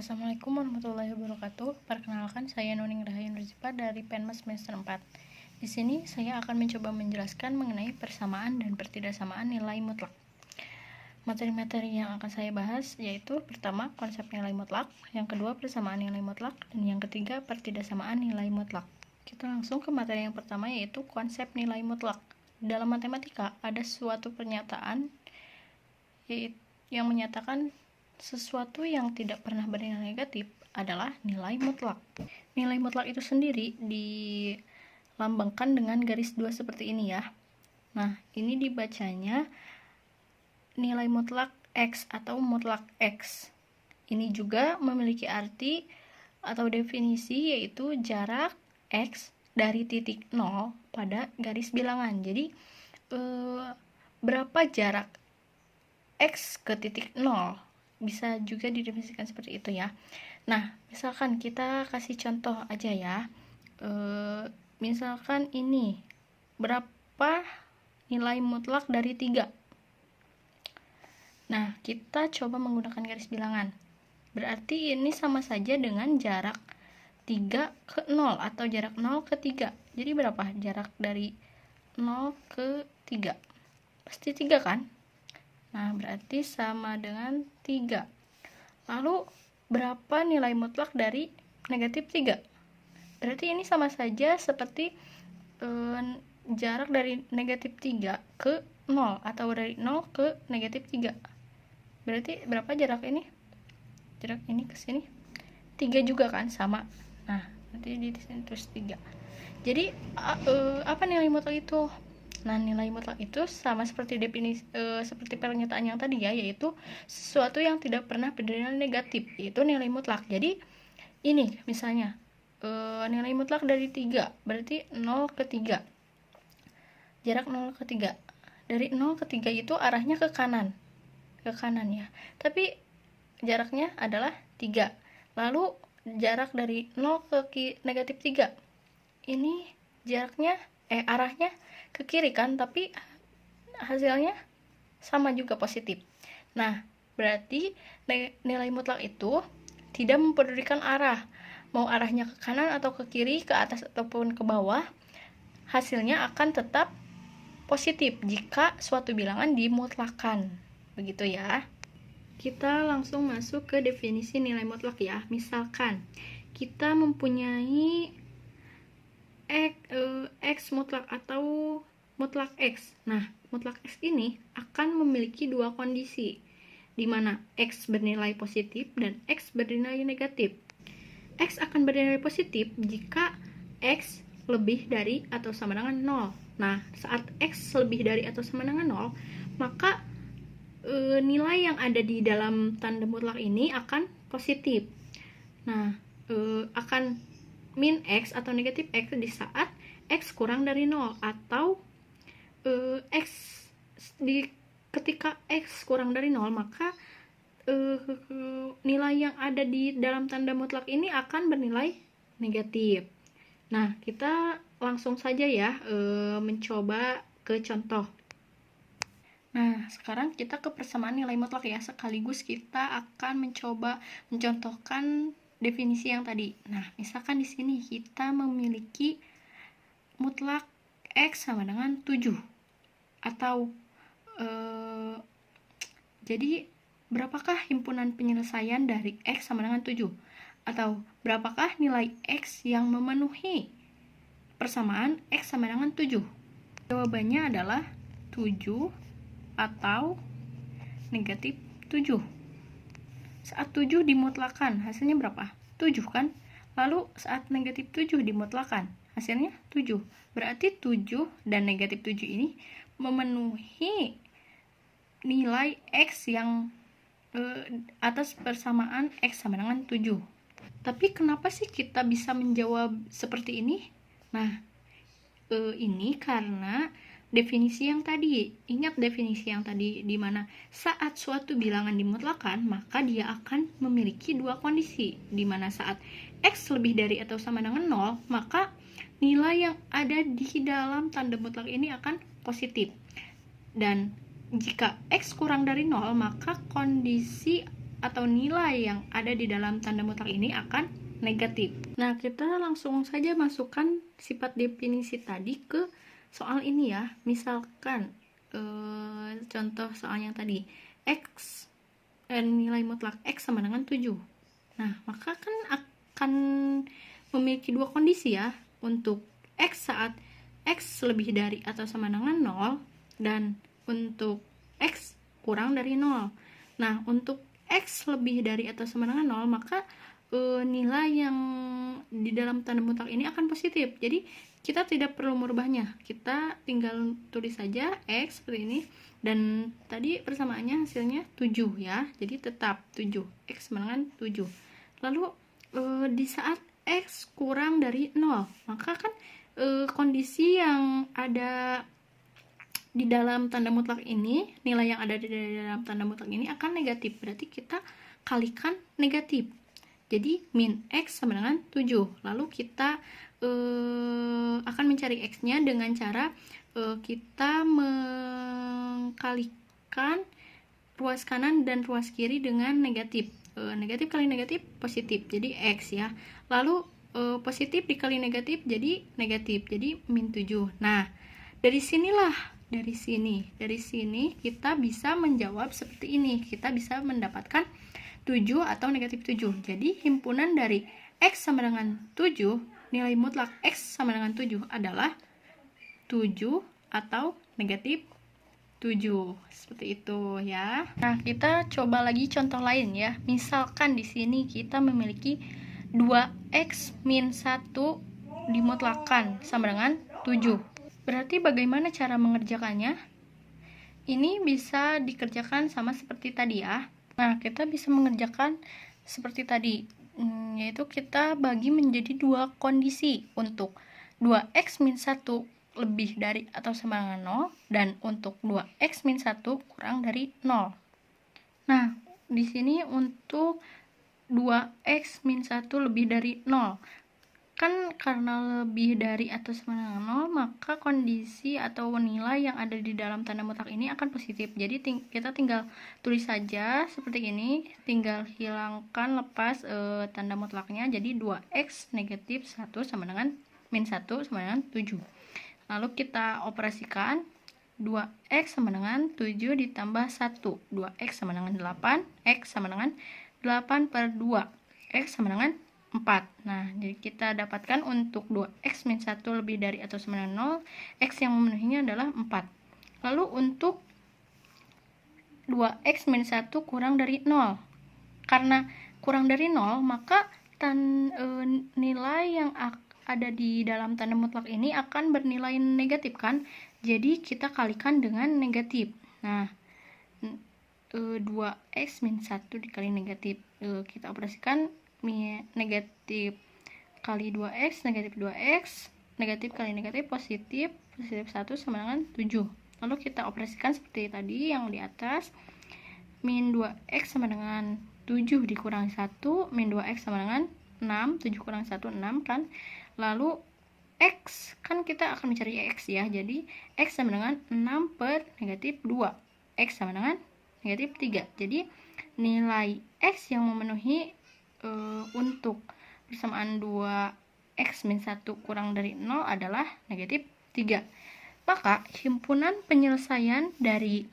Assalamualaikum warahmatullahi wabarakatuh. Perkenalkan, saya Nuning Rahayu Nurzipa dari Penmas semester 4. Di sini saya akan mencoba menjelaskan mengenai persamaan dan pertidaksamaan nilai mutlak. Materi-materi yang akan saya bahas yaitu pertama, konsep nilai mutlak, yang kedua, persamaan nilai mutlak, dan yang ketiga, pertidaksamaan nilai mutlak. Kita langsung ke materi yang pertama, yaitu konsep nilai mutlak. Dalam matematika ada suatu pernyataan yang menyatakan sesuatu yang tidak pernah bernilai negatif adalah nilai mutlak. Nilai mutlak itu sendiri dilambangkan dengan garis 2 seperti ini ya. Nah, ini dibacanya nilai mutlak X atau mutlak X. Ini juga memiliki arti atau definisi, yaitu jarak X dari titik 0 pada garis bilangan. Jadi, berapa jarak X ke titik 0? Bisa juga didefinisikan seperti itu ya. Nah, misalkan kita kasih contoh aja ya. Misalkan ini, berapa nilai mutlak dari 3? Nah, kita coba menggunakan garis bilangan. Berarti ini sama saja dengan jarak 3 ke 0 atau jarak 0 ke 3. Jadi berapa jarak dari 0 ke 3? Pasti 3 kan? Nah, berarti sama dengan 3. Lalu, berapa nilai mutlak dari negatif 3? Berarti ini sama saja seperti jarak dari negatif 3 ke 0 atau dari 0 ke negatif 3. Berarti berapa jarak ini? Jarak ini ke sini 3 juga kan, sama. Nah, nanti di sini terus 3. Jadi apa nilai mutlak itu? Nah, nilai mutlak itu sama seperti definisi seperti pernyataan yang tadi ya, yaitu sesuatu yang tidak pernah bernilai negatif, yaitu nilai mutlak. Jadi ini misalnya nilai mutlak dari 3 berarti 0 ke 3. Jarak 0 ke 3. Dari 0 ke 3 itu arahnya ke kanan. Ke kanan ya. Tapi jaraknya adalah 3. Lalu jarak dari 0 ke negatif 3. Ini jaraknya arahnya ke kiri kan, tapi hasilnya sama juga positif. Nah, berarti nilai mutlak itu tidak mempedulikan arah, mau arahnya ke kanan atau ke kiri, ke atas ataupun ke bawah, hasilnya akan tetap positif jika suatu bilangan dimutlakan. Begitu ya. Kita langsung masuk ke definisi nilai mutlak ya. Misalkan kita mempunyai X mutlak atau mutlak X. Nah, mutlak X ini akan memiliki dua kondisi, di mana X bernilai positif dan X bernilai negatif. X akan bernilai positif jika X lebih dari atau sama dengan 0. Nah, saat X lebih dari atau sama dengan 0, maka nilai yang ada di dalam tanda mutlak ini akan positif. Nah, akan min X atau negatif X di saat X kurang dari 0, atau ketika X kurang dari 0, maka nilai yang ada di dalam tanda mutlak ini akan bernilai negatif. Nah, kita langsung saja ya mencoba ke contoh. Nah, sekarang kita ke persamaan nilai mutlak ya, sekaligus kita akan mencoba mencontohkan definisi yang tadi. Nah, misalkan di sini kita memiliki mutlak X sama dengan 7. Atau jadi berapakah himpunan penyelesaian dari X sama dengan 7? Atau berapakah nilai X yang memenuhi persamaan X sama dengan 7? Jawabannya adalah 7 atau negatif 7. Saat 7 dimutlakan, hasilnya berapa? 7 kan? Lalu saat negatif 7 dimutlakan, hasilnya 7. Berarti 7 dan negatif 7 ini memenuhi nilai X yang atas persamaan X sama dengan 7. Tapi kenapa sih kita bisa menjawab seperti ini? Nah, ini karena definisi yang tadi. Ingat definisi yang tadi, di mana saat suatu bilangan dimutlakan, maka dia akan memiliki dua kondisi, di mana saat X lebih dari atau sama dengan 0, maka nilai yang ada di dalam tanda mutlak ini akan positif. Dan jika X kurang dari 0, maka kondisi atau nilai yang ada di dalam tanda mutlak ini akan negatif. Nah, kita langsung saja masukkan sifat definisi tadi ke soal ini ya. Misalkan contoh soal yang tadi, nilai mutlak X sama dengan 7. Nah, maka kan akan memiliki dua kondisi ya, untuk X saat X lebih dari atau sama dengan 0, dan untuk X kurang dari 0. Nah, untuk X lebih dari atau sama dengan 0, maka nilai yang di dalam tanda mutlak ini akan positif. Jadi, kita tidak perlu merubahnya. Kita tinggal tulis saja X seperti ini. Dan tadi persamaannya hasilnya 7 ya. Jadi, tetap 7. X sama dengan 7. Lalu, di saat X kurang dari 0, maka kan kondisi yang ada di dalam tanda mutlak ini, nilai yang ada di dalam tanda mutlak ini akan negatif. Berarti kita kalikan negatif. Jadi min X sama dengan 7. Lalu kita akan mencari X-nya dengan cara kita mengkalikan ruas kanan dan ruas kiri dengan negatif. Negatif kali negatif positif, jadi X ya. Lalu positif dikali negatif jadi negatif, jadi min 7. Nah, dari sini kita bisa menjawab seperti ini. Kita bisa mendapatkan 7 atau negatif 7. Jadi himpunan dari X sama dengan 7, nilai mutlak X sama dengan 7 adalah 7 atau negatif 7. Seperti itu ya. Nah, kita coba lagi contoh lain ya. Misalkan di sini kita memiliki 2X min 1 dimutlakan sama dengan 7. Berarti bagaimana cara mengerjakannya? Ini bisa dikerjakan sama seperti tadi ya. Nah, kita bisa mengerjakan seperti tadi, yaitu kita bagi menjadi dua kondisi untuk 2X min 1 lebih dari atau sama dengan 0, dan untuk 2X min 1 kurang dari 0. Nah, di sini untuk 2X min 1 lebih dari 0. Kan karena lebih dari atau sama dengan 0, maka kondisi atau nilai yang ada di dalam tanda mutlak ini akan positif. Jadi kita tinggal tulis saja seperti ini, tinggal hilangkan lepas tanda mutlaknya. Jadi 2X negatif 1 sama dengan min 1 sama dengan 7. Lalu kita operasikan 2X sama dengan 7 ditambah 1. 2X sama dengan 8, X sama dengan 8 per 2, X sama dengan 4. Nah, jadi kita dapatkan untuk 2X min 1 lebih dari atau sama dengan 0, X yang memenuhinya adalah 4. Lalu untuk 2X min 1 kurang dari 0. Karena kurang dari 0, maka nilai yang ada di dalam tanda mutlak ini akan bernilai negatif kan? Jadi kita kalikan dengan negatif. Nah, 2X min 1 dikali negatif. Kita operasikan negatif kali 2X, negatif 2X, negatif kali negatif positif 1 sama dengan 7. Lalu kita operasikan seperti tadi yang di atas. Min 2X sama dengan 7 dikurangi 1, min 2X sama dengan 6, 7 kurang 1, 6 kan. Lalu X, kan kita akan mencari X ya. Jadi X sama dengan 6 per negatif 2, X sama dengan negatif 3. Jadi nilai X yang memenuhi untuk persamaan 2X min 1 kurang dari 0 adalah negatif 3. Maka himpunan penyelesaian dari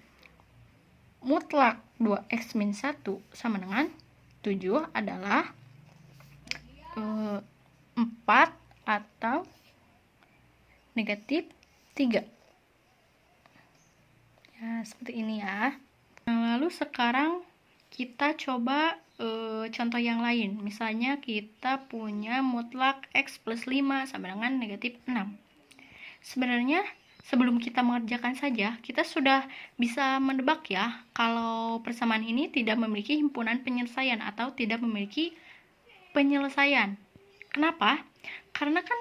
mutlak 2X min 1 sama dengan 7 adalah 4 atau negatif 3. Ya, seperti ini ya. Nah, lalu sekarang kita coba contoh yang lain. Misalnya kita punya mutlak X plus 5 sama dengan negatif 6. Sebenarnya sebelum kita mengerjakan saja, kita sudah bisa menebak ya, kalau persamaan ini tidak memiliki himpunan penyelesaian atau tidak memiliki penyelesaian. Kenapa? Karena kan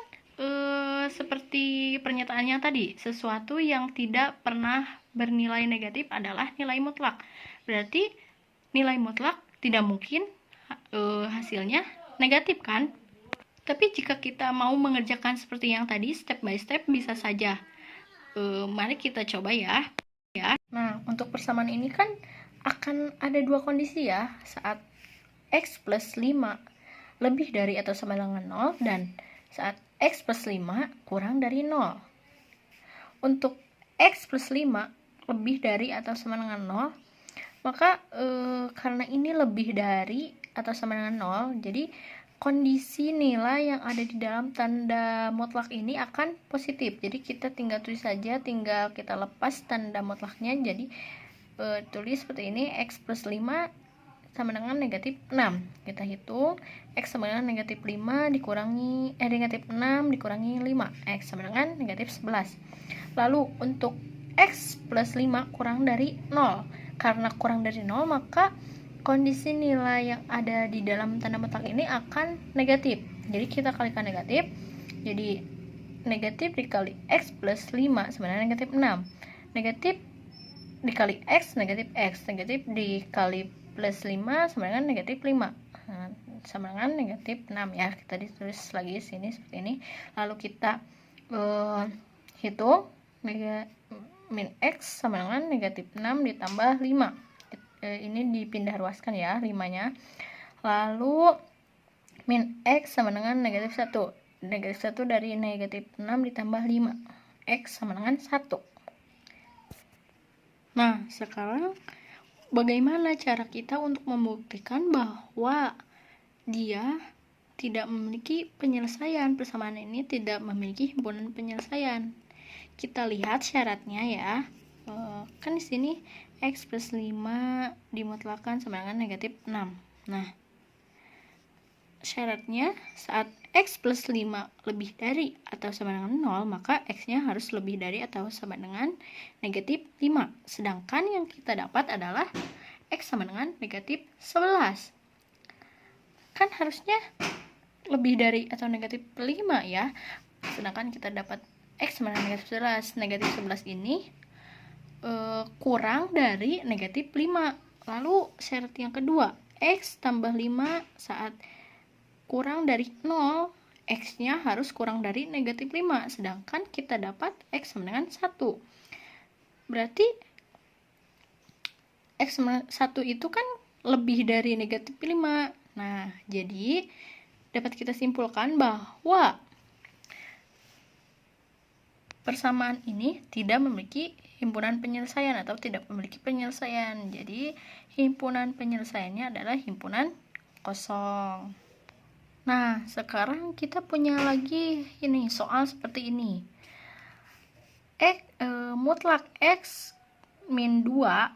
seperti pernyataannya tadi, sesuatu yang tidak pernah bernilai negatif adalah nilai mutlak. Berarti nilai mutlak tidak mungkin hasilnya negatif kan? Tapi jika kita mau mengerjakan seperti yang tadi, step by step bisa saja. Mari kita coba ya. Nah, untuk persamaan ini kan akan ada dua kondisi ya, saat X plus 5 lebih dari atau sama dengan 0 dan saat X plus 5 kurang dari 0. Untuk X plus 5 lebih dari atau sama dengan 0, maka karena ini lebih dari atau sama dengan 0, jadi kondisi nilai yang ada di dalam tanda mutlak ini akan positif. Jadi kita tinggal tulis saja, tinggal kita lepas tanda mutlaknya, jadi tulis seperti ini, X plus 5 sama dengan negatif 6. Kita hitung, X sama dengan negatif 5 dikurangi negatif 6 dikurangi 5, X sama dengan negatif 11. Lalu untuk X plus 5 kurang dari 0. Karena kurang dari 0, maka kondisi nilai yang ada di dalam tanda mutlak ini akan negatif. Jadi kita kalikan negatif. Jadi negatif dikali X plus 5 sama dengan negatif 6. Negatif dikali X, negatif X. Negatif dikali plus 5 sama dengan negatif 5. Sama dengan negatif 6 ya. Kita ditulis lagi di sini seperti ini. Lalu kita hitung min X sama dengan negatif 6 ditambah 5. Ini dipindah ruaskan ya 5-nya. Lalu min X sama dengan negatif 1. Negatif 1 dari negatif 6 ditambah 5. X sama dengan 1. Nah, sekarang bagaimana cara kita untuk membuktikan bahwa dia tidak memiliki penyelesaian? Persamaan ini tidak memiliki himpunan penyelesaian. Kita lihat syaratnya ya. Kan di sini X plus 5 dimutlakan sama dengan negatif 6. Nah, syaratnya saat X plus 5 lebih dari atau sama dengan 0, maka X-nya harus lebih dari atau sama dengan negatif 5. Sedangkan yang kita dapat adalah X sama dengan negatif 11. Kan harusnya lebih dari atau negatif 5 ya. Sedangkan kita dapat X sama dengan negatif 11. Negatif 11 ini kurang dari negatif 5. Lalu syarat yang kedua, X tambah 5 saat kurang dari 0, X-nya harus kurang dari negatif 5. Sedangkan kita dapat X sama dengan 1. Berarti X sama 1 itu kan lebih dari negatif 5. Nah, jadi dapat kita simpulkan bahwa persamaan ini tidak memiliki himpunan penyelesaian atau tidak memiliki penyelesaian. Jadi himpunan penyelesaiannya adalah himpunan kosong. Nah, sekarang kita punya lagi ini soal seperti ini. Mutlak X min 2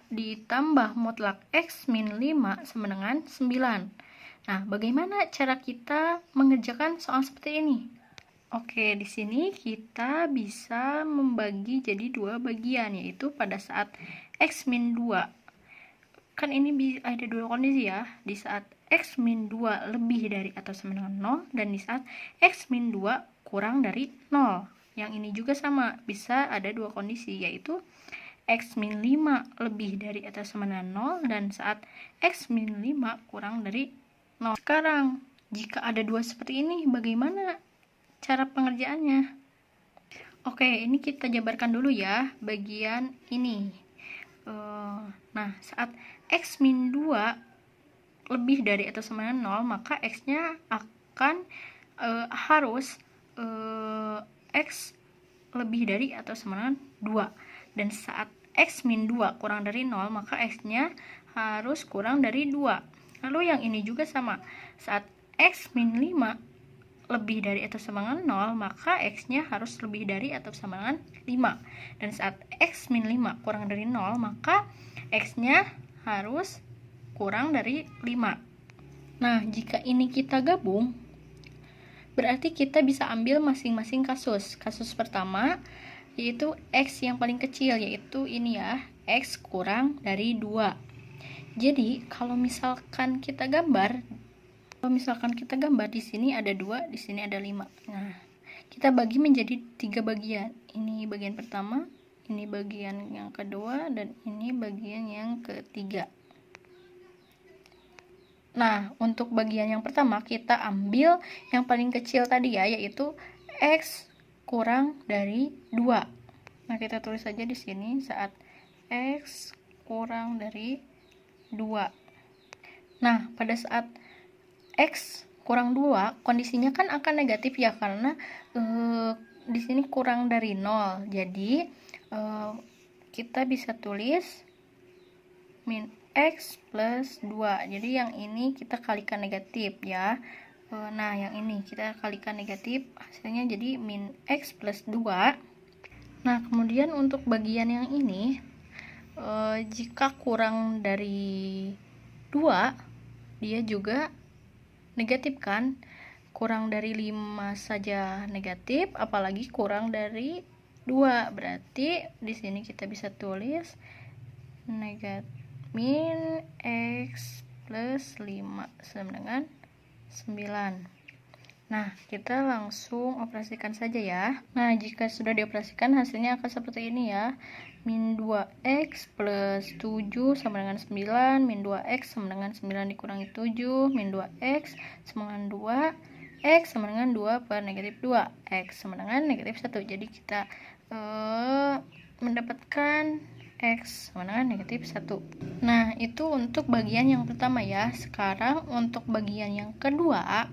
ditambah mutlak X min 5 sama dengan 9. Nah, bagaimana cara kita mengerjakan soal seperti ini? Oke, di sini kita bisa membagi jadi dua bagian, yaitu pada saat X min 2. Kan ini ada dua kondisi ya, di saat X min 2 lebih dari atau sama dengan 0, dan di saat X min 2 kurang dari 0. Yang ini juga sama, bisa ada dua kondisi, yaitu X min 5 lebih dari atau sama dengan 0, dan saat X min 5 kurang dari 0. Sekarang, jika ada dua seperti ini, bagaimana cara pengerjaannya? Oke, ini kita jabarkan dulu ya bagian ini. Nah, saat X min 2 lebih dari atau sama dengan 0, maka X-nya akan harus X lebih dari atau sama dengan 2. Dan saat X min 2 kurang dari 0, maka X-nya harus kurang dari 2. Lalu yang ini juga sama. Saat X min 5 lebih dari atau sama dengan 0, maka X-nya harus lebih dari atau sama dengan 5. Dan saat X min 5 kurang dari 0, maka X-nya harus kurang dari 5. Nah, jika ini kita gabung, berarti kita bisa ambil masing-masing kasus. Kasus pertama, yaitu X yang paling kecil, yaitu ini ya, X kurang dari 2. Jadi, kalau misalkan kita gambar di sini ada 2, di sini ada 5. Nah, kita bagi menjadi 3 bagian. Ini bagian pertama, ini bagian yang kedua, dan ini bagian yang ketiga. Nah, untuk bagian yang pertama kita ambil yang paling kecil tadi ya, yaitu X kurang dari 2. Nah, kita tulis saja di sini saat X kurang dari 2. Nah, pada saat X kurang 2, kondisinya kan akan negatif ya, karena di sini kurang dari 0. Jadi kita bisa tulis min X plus 2. Jadi yang ini kita kalikan negatif ya. Nah, yang ini kita kalikan negatif, hasilnya jadi min X plus 2. Nah, kemudian untuk bagian yang ini, jika kurang dari 2, dia juga negatif kan. Kurang dari 5 saja negatif, apalagi kurang dari 2. Berarti di sini kita bisa tulis negatif min X plus 5 sama dengan 9. Nah, kita langsung operasikan saja ya. Nah, jika sudah dioperasikan, hasilnya akan seperti ini ya. Min 2X plus 7 sama dengan 9. Min 2X sama dengan 9 dikurangi 7. Min 2X sama dengan 2. X sama dengan 2 per negatif 2. X sama dengan negatif 1. Jadi kita mendapatkan X sama dengan negatif 1. Nah, itu untuk bagian yang pertama ya. Sekarang untuk bagian yang kedua,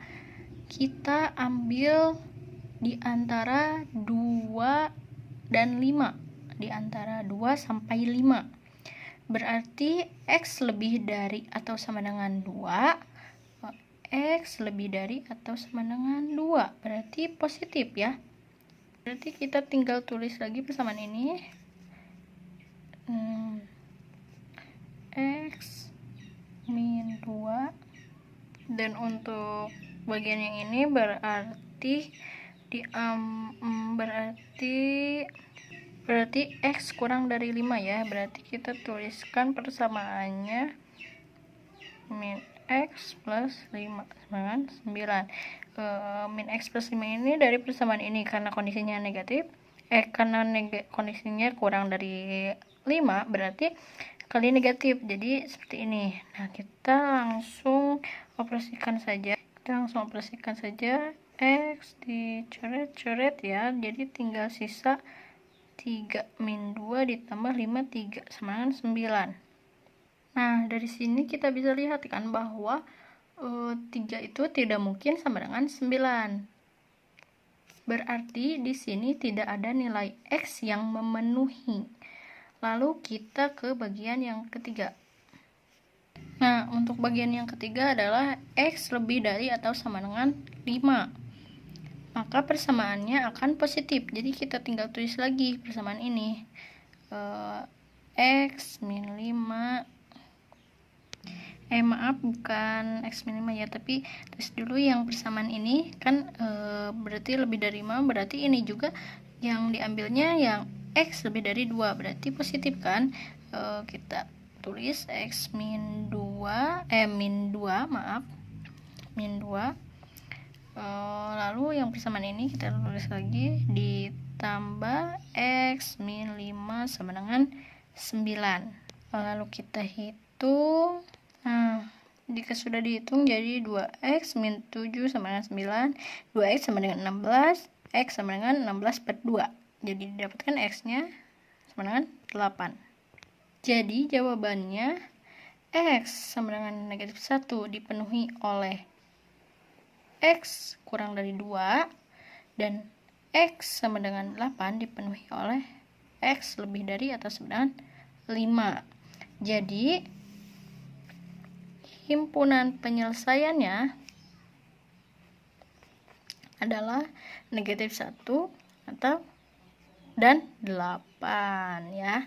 kita ambil di antara 2 dan 5. Di antara 2 sampai 5. Berarti X lebih dari atau sama dengan 2. X lebih dari atau sama dengan 2. Berarti positif ya. Berarti kita tinggal tulis lagi persamaan ini. X min 2. Dan untuk bagian yang ini berarti berarti X kurang dari 5 ya. Berarti kita tuliskan persamaannya min X plus 5 sama 9. Min X plus 5 ini dari persamaan ini karena kondisinya negatif. Kondisinya kurang dari 5, berarti kali negatif, jadi seperti ini. Nah, kita langsung operasikan saja. X dicoret-coret ya, jadi tinggal sisa 3 min 2 ditambah 5, 3 sama dengan 9. Nah, dari sini kita bisa lihat kan bahwa 3 itu tidak mungkin sama dengan 9. Berarti di sini tidak ada nilai X yang memenuhi. Lalu kita ke bagian yang ketiga. Nah, untuk bagian yang ketiga adalah X lebih dari atau sama dengan 5. Maka persamaannya akan positif. Jadi kita tinggal tulis lagi persamaan ini. X min 5. Maaf, bukan X min 5 ya, tapi tulis dulu yang persamaan ini kan berarti lebih dari 5, berarti ini juga yang diambilnya yang X lebih dari 2, berarti positif kan. Kita tulis X min 2, min 2, maaf, min 2. Lalu yang persamaan ini kita tulis lagi ditambah X min 5 sama dengan 9. Lalu kita hitung. Nah, jika sudah dihitung jadi 2X min 7 sama dengan 9. 2X sama dengan 16. X sama dengan 16 per 2. Jadi didapatkan X-nya sama dengan 8. Jadi jawabannya X sama dengan negatif 1 dipenuhi oleh X kurang dari 2. Dan X sama dengan 8 dipenuhi oleh X lebih dari atau sama dengan 5. Jadi himpunan penyelesaiannya adalah negatif 1 atau dan 8 ya.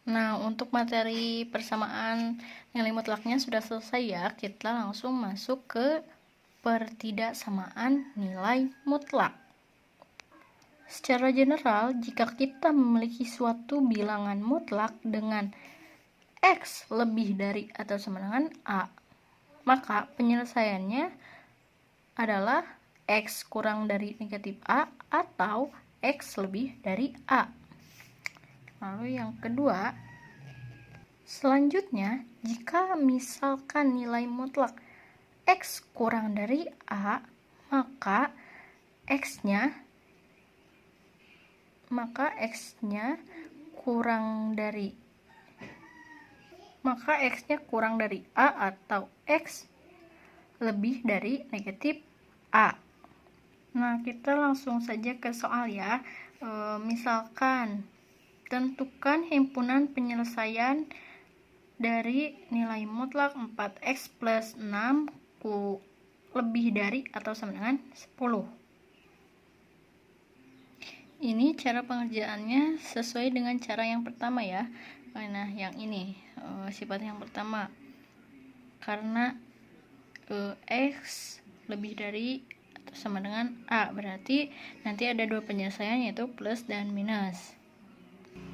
Nah, untuk materi persamaan nilai mutlaknya sudah selesai ya. Kita langsung masuk ke pertidaksamaan nilai mutlak. Secara general, jika kita memiliki suatu bilangan mutlak dengan X lebih dari atau sama dengan A, maka penyelesaiannya adalah X kurang dari negatif A atau X lebih dari A. Lalu yang kedua, selanjutnya jika misalkan nilai mutlak X kurang dari A, maka X-nya kurang dari maka X-nya kurang dari A atau X lebih dari negatif A. Nah, kita langsung saja ke soal ya. Misalkan, tentukan himpunan penyelesaian dari nilai mutlak 4X plus 6 lebih dari atau sama dengan 10. Ini cara pengerjaannya sesuai dengan cara yang pertama ya. Nah, yang ini sifat yang pertama. Karena X lebih dari atau sama dengan A, berarti nanti ada dua penyelesaian yaitu plus dan minus.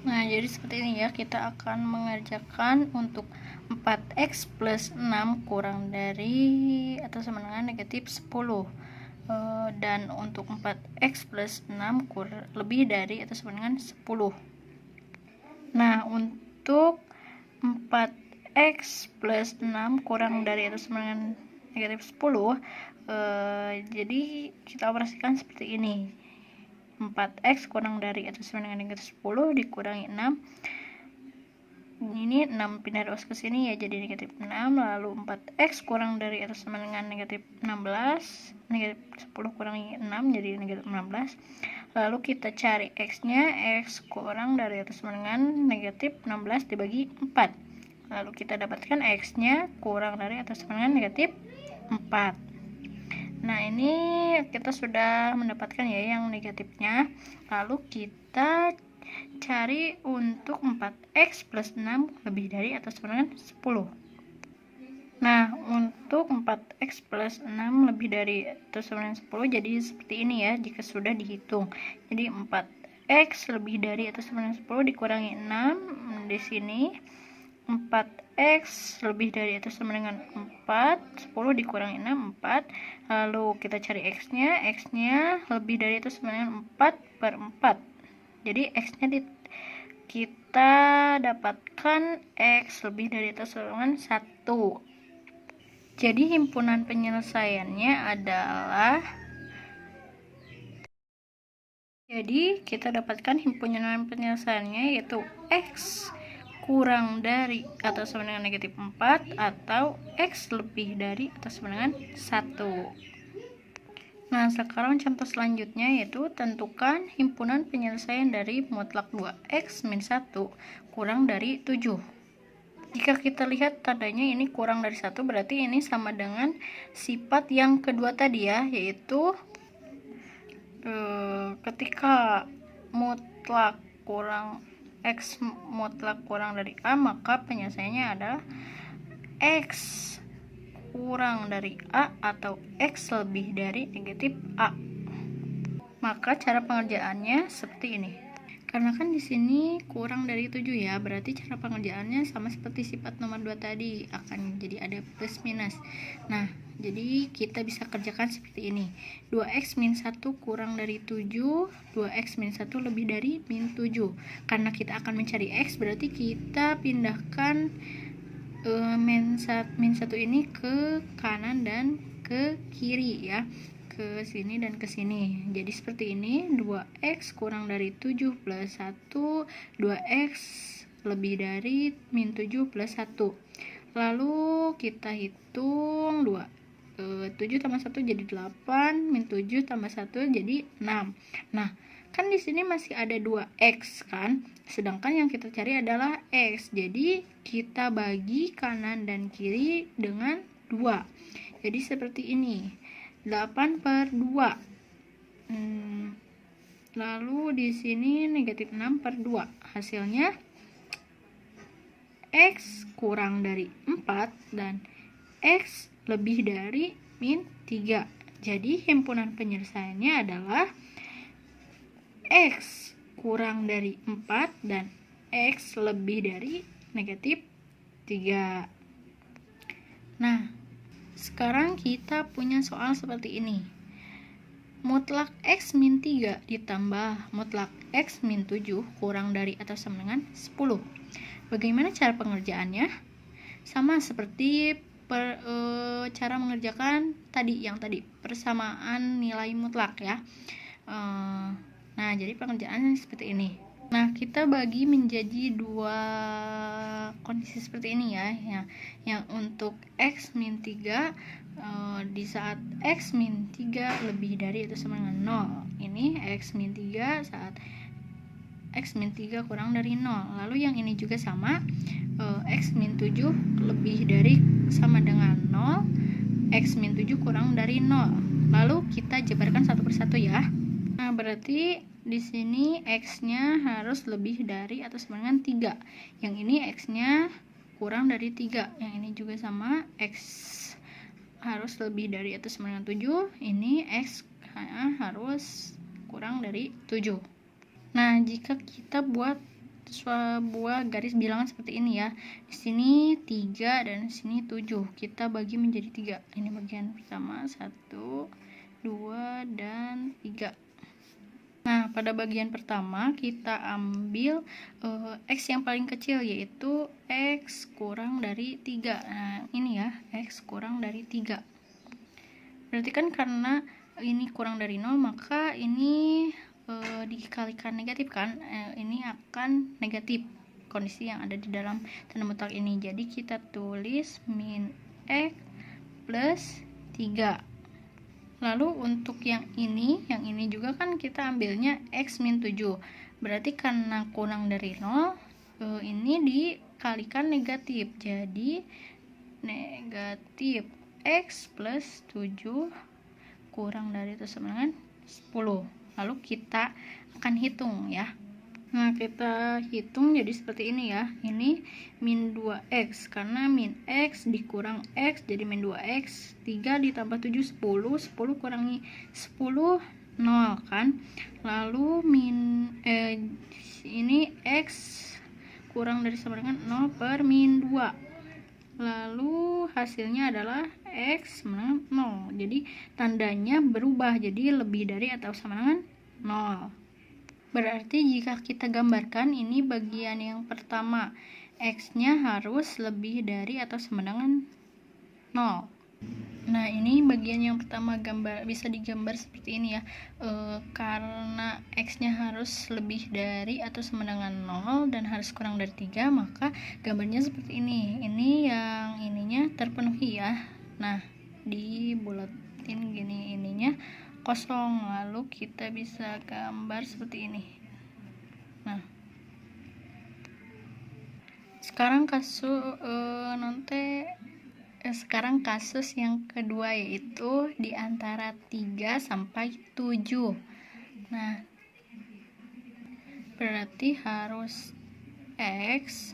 Nah, jadi seperti ini ya, kita akan mengerjakan untuk 4X plus 6 kurang dari atau sama dengan negatif 10. Dan untuk 4X plus 6 lebih dari atau sama dengan 10. Nah, untuk 4X plus 6 kurang dari atau sama dengan negatif 10, jadi kita operasikan seperti ini. 4X kurang dari atau sama dengan negatif 10 dikurangi 6. Ini 6 pindah ruas ke sini ya, jadi negatif 6. Lalu 4X kurang dari atau sama dengan negatif 16. Negatif 10 kurangi 6 jadi negatif 16. Lalu kita cari X-nya. X kurang dari atau sama dengan negatif 16 dibagi 4. Lalu kita dapatkan X-nya kurang dari atau sama dengan negatif 4. Nah, ini kita sudah mendapatkan ya yang negatifnya. Lalu kita cari untuk 4X plus 6 lebih dari atau sama dengan 10. Nah, untuk 4X plus 6 lebih dari atau sama dengan 10 jadi seperti ini ya jika sudah dihitung. Jadi 4X lebih dari atau sama dengan 10 dikurangi 6 di sini. 4X lebih dari atau sama dengan 4, 10 dikurangi 6, 4. Lalu kita cari X-nya. X-nya lebih dari atau sama dengan 4/4. Jadi X-nya kita dapatkan X lebih dari atau sama dengan 1. Jadi himpunan penyelesaiannya adalah, jadi kita dapatkan himpunan penyelesaiannya yaitu X kurang dari atau sama dengan negatif 4 atau X lebih dari atau sama dengan 1. Nah, sekarang contoh selanjutnya yaitu tentukan himpunan penyelesaian dari mutlak 2X min 1 kurang dari 7. Jika kita lihat tandanya ini kurang dari 1, berarti ini sama dengan sifat yang kedua tadi ya, yaitu ketika mutlak kurang X mutlak kurang dari A, maka penyelesaiannya adalah X kurang dari A atau X lebih dari negatif A. Maka cara pengerjaannya seperti ini. Karena kan di sini kurang dari 7 ya, berarti cara pengerjaannya sama seperti sifat nomor 2 tadi, akan jadi ada plus minus. Nah, jadi kita bisa kerjakan seperti ini. 2X min 1 kurang dari 7, 2X min 1 lebih dari min 7. Karena kita akan mencari X, berarti kita pindahkan min 1 ini ke kanan dan ke kiri ya, ke sini dan ke sini. Jadi seperti ini, 2X kurang dari 7 plus 1, 2X lebih dari min 7 plus 1. Lalu kita hitung 7 tambah 1 jadi 8, min 7 tambah 1 jadi 6. Nah, kan di sini masih ada 2X kan, sedangkan yang kita cari adalah X. Jadi kita bagi kanan dan kiri dengan 2. Jadi seperti ini, 8/2. Lalu di sini negatif 6/2. Hasilnya X kurang dari 4 dan X lebih dari min 3. Jadi himpunan penyelesaiannya adalah X kurang dari 4 dan X lebih dari negatif 3. Nah, sekarang kita punya soal seperti ini. Mutlak X min 3 ditambah mutlak X min 7 kurang dari atau sama dengan 10. Bagaimana cara pengerjaannya? Sama seperti cara mengerjakan yang tadi persamaan nilai mutlak ya. Nah, jadi pengerjaannya seperti ini. Nah, kita bagi menjadi dua kondisi seperti ini ya. Yang untuk X min 3 di saat X min 3 lebih dari atau sama dengan 0. Ini X min 3 saat X min 3 kurang dari 0. Lalu yang ini juga sama, X min 7 lebih dari sama dengan 0, X min 7 kurang dari 0. Lalu kita jabarkan satu persatu ya. Nah, berarti di sini X-nya harus lebih dari atau sama dengan 3. Yang ini X-nya kurang dari 3. Yang ini juga sama, X harus lebih dari atau sama dengan 7. Ini X harus kurang dari 7. Nah, jika kita buat sebuah garis bilangan seperti ini ya. Di sini 3 dan di sini 7. Kita bagi menjadi 3. Ini bagian pertama, 1, 2, dan 3. Nah, pada bagian pertama kita ambil X yang paling kecil, yaitu X kurang dari 3. Nah, ini ya, X kurang dari 3. Berarti kan karena ini kurang dari 0, maka ini dikalikan negatif kan, ini akan negatif kondisi yang ada di dalam tanda mutlak ini. Jadi kita tulis min X plus 3. Lalu untuk yang ini juga kan kita ambilnya X min 7. Berarti karena kurang dari 0, ini dikalikan negatif. Jadi negatif X plus 7 kurang dari atau sama dengan 10. Lalu kita akan hitung ya. Nah, kita hitung jadi seperti ini ya. Ini min 2x, karena min x dikurang x jadi min 2x. 3 ditambah 7 10, 10 kurangi 10 0 kan. Lalu ini x kurang dari sama dengan 0 per min 2. Lalu hasilnya adalah X sama dengan 0. Jadi tandanya berubah jadi lebih dari atau sama dengan 0. Berarti jika kita gambarkan, ini bagian yang pertama, X-nya harus lebih dari atau sama dengan 0. Nah, ini bagian yang pertama bisa digambar seperti ini ya. Karena X-nya harus lebih dari atau sama dengan 0 dan harus kurang dari 3, maka gambarnya seperti ini. Ini yang ininya terpenuhi ya. Nah, dibulatin gini, ininya kosong. Lalu kita bisa gambar seperti ini. Nah, sekarang kasus yang kedua, yaitu di antara 3 sampai 7. Nah, berarti harus X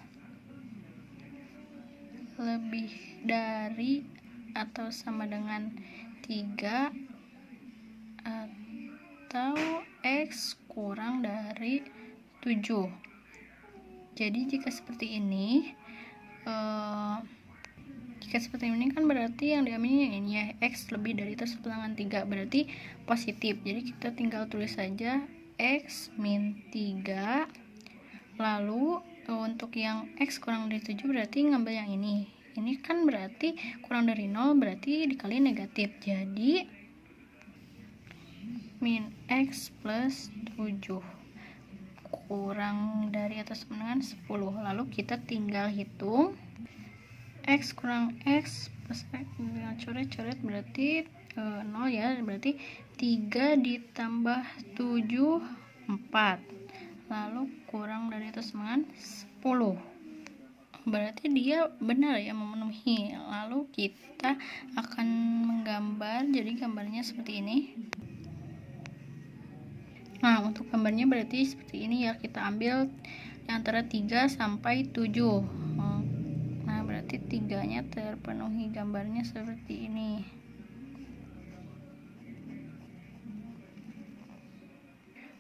lebih dari atau sama dengan 3 atau X kurang dari 7. Jadi jika seperti ini kan berarti yang diambilnya yang ini ya, X lebih dari atau sama dengan 3, berarti positif. Jadi kita tinggal tulis saja X min 3. Lalu untuk yang X kurang dari 7 berarti ngambil yang ini. Ini kan berarti kurang dari 0, berarti dikali negatif. Jadi min X plus 7 kurang dari atau sama dengan 10. Lalu kita tinggal hitung X kurang X plus X dengan coret-coret berarti 0 ya. Berarti 3 ditambah 7 4. Lalu kurang dari atau sama dengan 10. Berarti dia benar ya, memenuhi. Lalu kita akan menggambar, jadi gambarnya seperti ini. Nah, untuk gambarnya berarti seperti ini ya, kita ambil antara 3 sampai 7. Nah, berarti 3-nya terpenuhi, gambarnya seperti ini.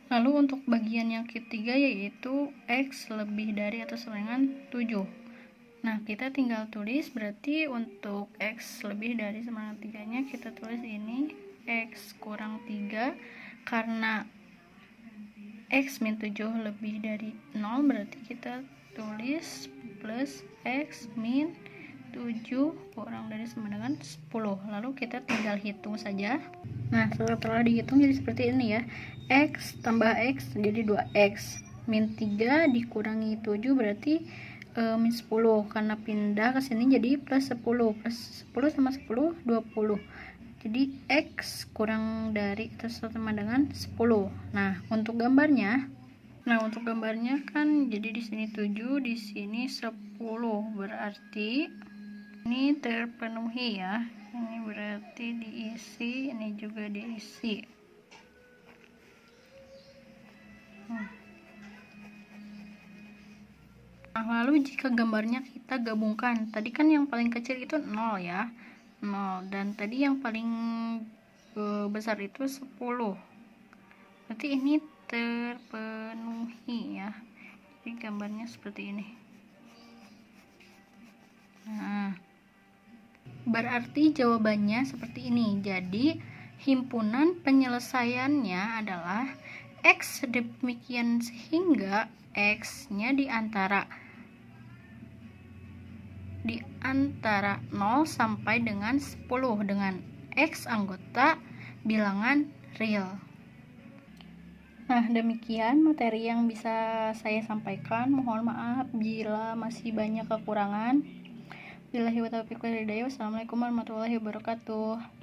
Lalu untuk bagian yang ketiga, yaitu X lebih dari atau sama dengan 7. Nah, kita tinggal tulis, berarti untuk X lebih dari sama dengan 3-nya kita tulis ini X kurang 3, karena X min 7 lebih dari 0, berarti kita tulis plus X min 7 kurang dari sama dengan 10. Lalu kita tinggal hitung saja. Nah, setelah dihitung jadi seperti ini ya. X tambah X jadi 2X. min 3 dikurangi 7 berarti min 10, karena pindah ke sini jadi plus 10 sama 10 20. Jadi X kurang dari atau sama dengan 10. Nah, untuk gambarnya kan jadi di sini 7, di sini 10. Berarti ini terpenuhi ya. Ini berarti diisi, ini juga diisi. Nah, lalu jika gambarnya kita gabungkan, tadi kan yang paling kecil itu 0 ya, 0, dan tadi yang paling besar itu 10. Berarti ini terpenuhi ya. Jadi gambarnya seperti ini. Nah, berarti jawabannya seperti ini. Jadi himpunan penyelesaiannya adalah X demikian sehingga X-nya di antara 0 sampai dengan 10 dengan X anggota bilangan real. Nah, demikian materi yang bisa saya sampaikan. Mohon maaf bila masih banyak kekurangan. Billahi wa taufiq wal hidayah. Wassalamualaikum warahmatullahi wabarakatuh.